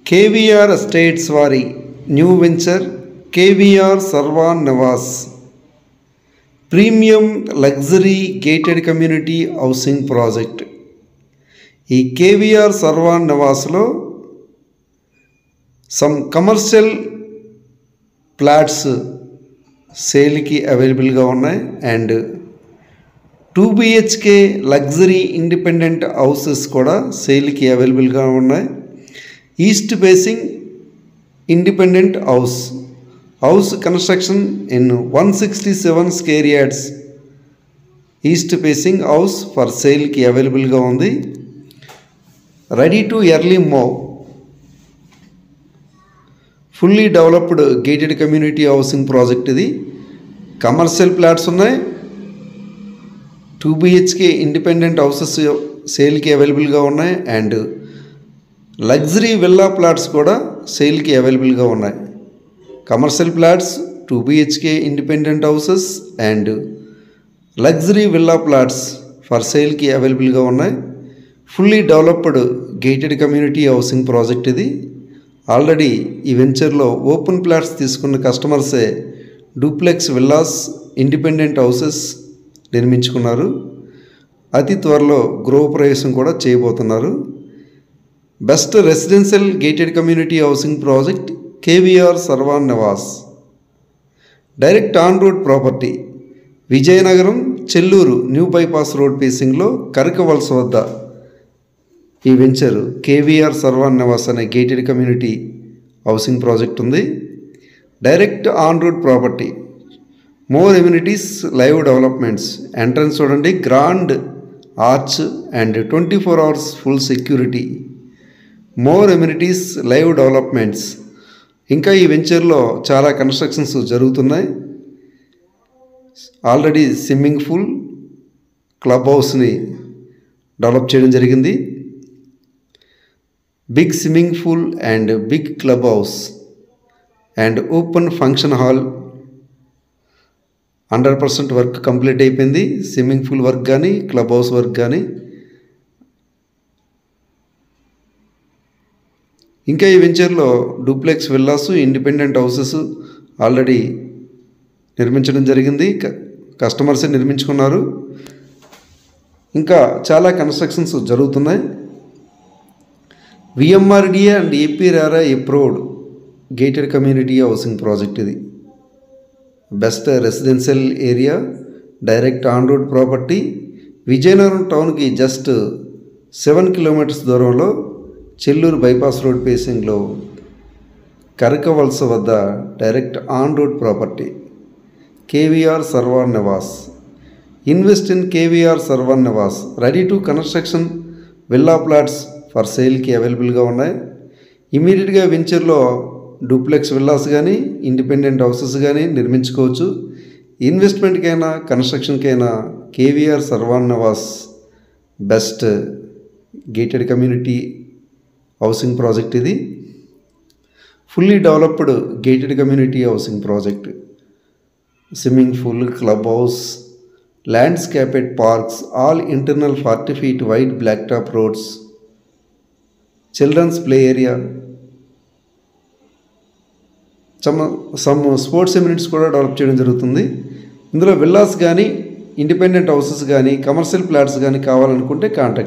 KVR Estates వారి new venture KVR Sarvan Nivas premium luxury gated community housing project. ఈ KVR Sarvan నివాస్లో some commercial flats సేల్కి అవైలబుల్గా ఉన్నాయి and 2 BHK luxury independent houses కూడా సేల్కి అవైలబుల్గా ఉన్నాయి. East facing independent house construction in 167 square yards east facing house for సేల్కి అవైలబుల్గా ఉంది. Ready to early move fully developed gated community housing project. ఇది కమర్షియల్ ఫ్లాట్స్ ఉన్నాయి, 2 BHK ఇండిపెండెంట్ హౌసెస్ సేల్కి అవైలబుల్గా ఉన్నాయి అండ్ లగ్జరీ విల్లా ప్లాట్స్ కూడా సేల్కి అవైలబుల్గా ఉన్నాయి. Commercial flats, 2 BHK independent houses and luxury villa plots for సేల్కి అవైలబుల్గా ఉన్నాయి. Fully developed gated community housing project ఇది. ఆల్రెడీ ఈ వెంచర్లో ఓపెన్ ప్లాట్స్ తీసుకున్న కస్టమర్సే డూప్లెక్స్ విల్లాస్, ఇండిపెండెంట్ హౌసెస్ నిర్మించుకున్నారు. అతి త్వరలో గృహప్రవేశం కూడా చేయబోతున్నారు. Best residential gated community housing project KVR Sarvan Nivas. Direct on road property. Vizianagaram Chelluru new bypass road ఫేసింగ్లో కరకవలస వద్ద ఈ వెంచర్ KVR సర్వాన్ నివాస్ అనే గేటెడ్ కమ్యూనిటీ హౌసింగ్ ప్రాజెక్ట్ ఉంది. Direct on road property, more amenities, live developments. Entrance చూడండి, grand arch and 24 hours full security. More amenities, live developments. ఇంకా ఈ వెంచర్లో చాలా కన్స్ట్రక్షన్స్ జరుగుతున్నాయి. ఆల్రెడీ స్విమ్మింగ్ పూల్, క్లబ్ హౌస్ని డెవలప్ చేయడం జరిగింది. Big swimming pool and big club house and open function hall 100% work complete అయిపోయింది. స్విమ్మింగ్ పూల్ వర్క్ కానీ, క్లబ్ హౌస్ వర్క్ కానీ. ఇంకా ఈ వెంచర్లో duplex villas, independent houses already నిర్మించడం జరిగింది. కస్టమర్సే నిర్మించుకున్నారు. ఇంకా చాలా కన్స్ట్రక్షన్స్ జరుగుతున్నాయి. VMRDA and APRRA approved gated community housing project ఇది. Best residential area, direct on road property. Vizianagaram టౌన్కి జస్ట్ 7 kilometers దూరంలో చెల్లూరు బైపాస్ రోడ్ ఫేసింగ్లో కరకవలస వద్ద direct on road property KVR Sarvan Nivas. Invest in KVR Sarvan Nivas. Ready to construction villa plots for సేల్కి అవైలబుల్గా ఉన్నాయి. ఇమీడియట్గా వెంచర్లో డూప్లెక్స్ విల్లాస్ కానీ, ఇండిపెండెంట్ హౌసెస్ కానీ నిర్మించుకోవచ్చు. ఇన్వెస్ట్మెంట్కైనా కన్స్ట్రక్షన్కైనా KVR Sarvan Nivas best gated community housing project ఇది. Fully developed gated community housing project. Swimming pool, club house, landscaped parks, all internal 40 feet wide black top roads, children's play area, some sports amenities కూడా develop చేయడం జరుగుతుంది. ఇందులో villas కానీ, independent houses కానీ, commercial flats కానీ కావాలనుకుంటే contact